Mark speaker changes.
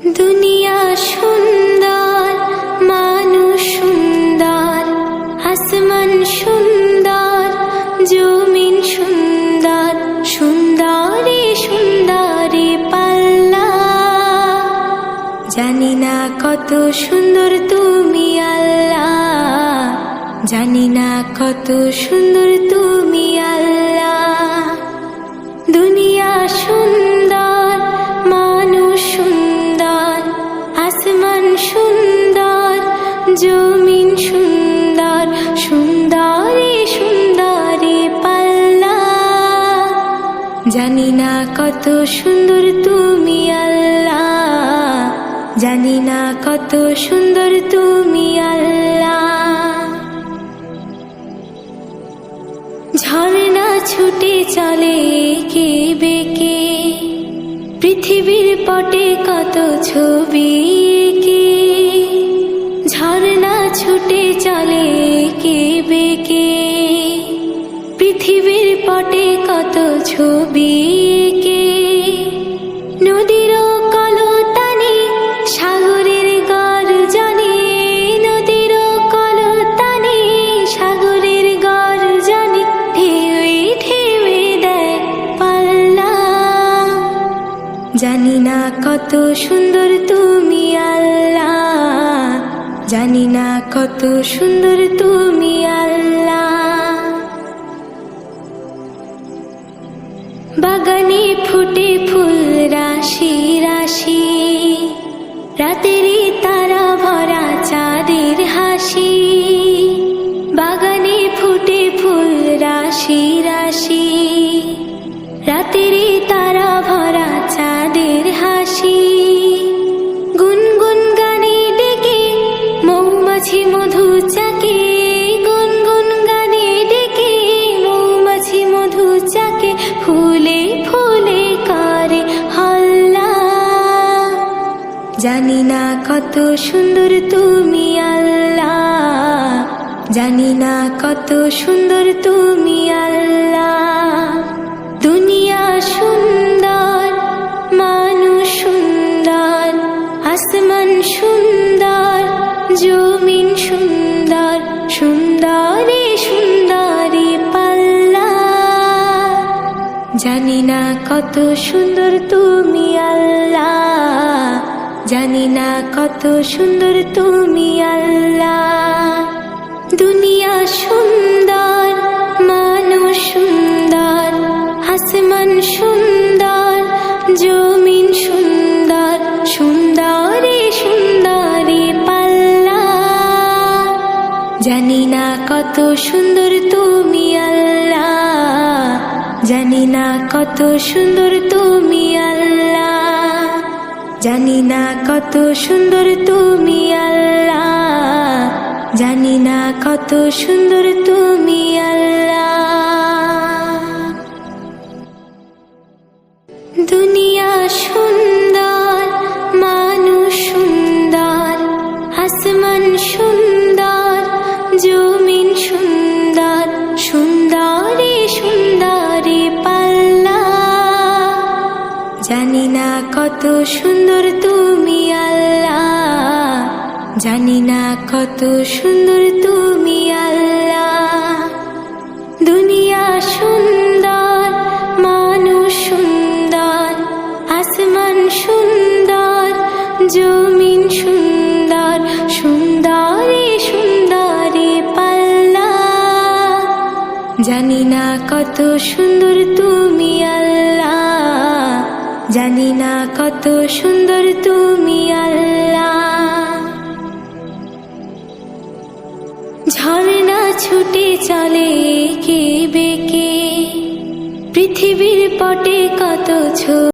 Speaker 1: দুনিয়া সুন্দর, মানুষ সুন্দর, আসমান সুন্দর, জমিন সুন্দর, সুন্দরী সুন্দরী পাল্লা। জানি না কত সুন্দর তুমি আল্লাহ, জানি না কত সুন্দর তুমি আল্লাহ। দুনিয়া সুন্দর, মানুষ সুন্দর, আসমান সুন্দর, জমিন সুন্দর, সুন্দরী সুন্দরী পাল্লা। জানি না কত সুন্দর তুমি আল্লাহ, জানি না কত সুন্দর তুমি আল্লাহ। ঝর্ণা ছুটে চলে এঁকে বেঁকে, পৃথিবীর পটে কত ছবি এঁকে। ঝর্ণা ছুটে চলে এঁকে বেঁকে, পৃথিবীর পটে কত ছবি এঁকে। নদীর কলতানে সাগরের গর্জনে, নদীর কলতানে সাগরের গর্জনে, ঢেউয়ে ঢেউয়ে দেয় পাল্লা। জানি না কত সুন্দর তুমি আল্লাহ, জানি না কত সুন্দর তুমি আল্লাহ। বাগানে ফুটে ফুল রাশি রাশি, রাতেরই তারা ভরা চাঁদের হাসি। বাগানে ফুটে ফুল রাশি রাশি, রাতেরই তারা ভরা চাঁদের হাসি। গুনগুন গানে ডেকে মৌমাছি মধু চাকে, গুনগুন গানে ডেকে মৌমাছি মধু চাকে। ফুলে ফুলে করে হল্লা। জানি না কত সুন্দর তুমি আল্লাহ, জানি না কত সুন্দর তুমি আল্লাহ। দুনিয়া সুন্দর, মানুষ সুন্দর, আসমান সুন্দর, জমিন সুন্দর, সুন্দরী সুন্দরী পাল্লা। জানি না কত সুন্দর তুমি আল্লাহ, জানি না কত সুন্দর তুমি আল্লাহ। দুনিয়া সুন্দর, মানুষ সুন্দর, আসমান সুন্দর, জমিন সুন্দর, সুন্দরী সুন্দরী পাল্লা। জানি না কত সুন্দর তুমি আল্লাহ, জানি না কত সুন্দর তুমি আল্লাহ। জানি না কত সুন্দর তুমি আল্লাহ, জানি না কত সুন্দর তুমি আল্লাহ। দুনিয়া সুন্দর, মানুষ সুন্দর, আসমান সুন্দর, জমিন সুন্দর, সুন্দরী সুন্দরী পাল্লা। জানি না কত সুন্দর তুমি আল্লাহ, জানি না কত সুন্দর তুমি আল্লাহ। দুনিয়া সুন্দর, মানুষ সুন্দর, আসমান সুন্দর, জমিন সুন্দর, সুন্দরী সুন্দরী পাল্লা। জানি না কত সুন্দর তুমি আল্লাহ, জানি না কত সুন্দর তুমি আল্লাহ। ঝর্ণা ছুটে চলে এঁকে বেঁকে, পৃথিবীর পটে কত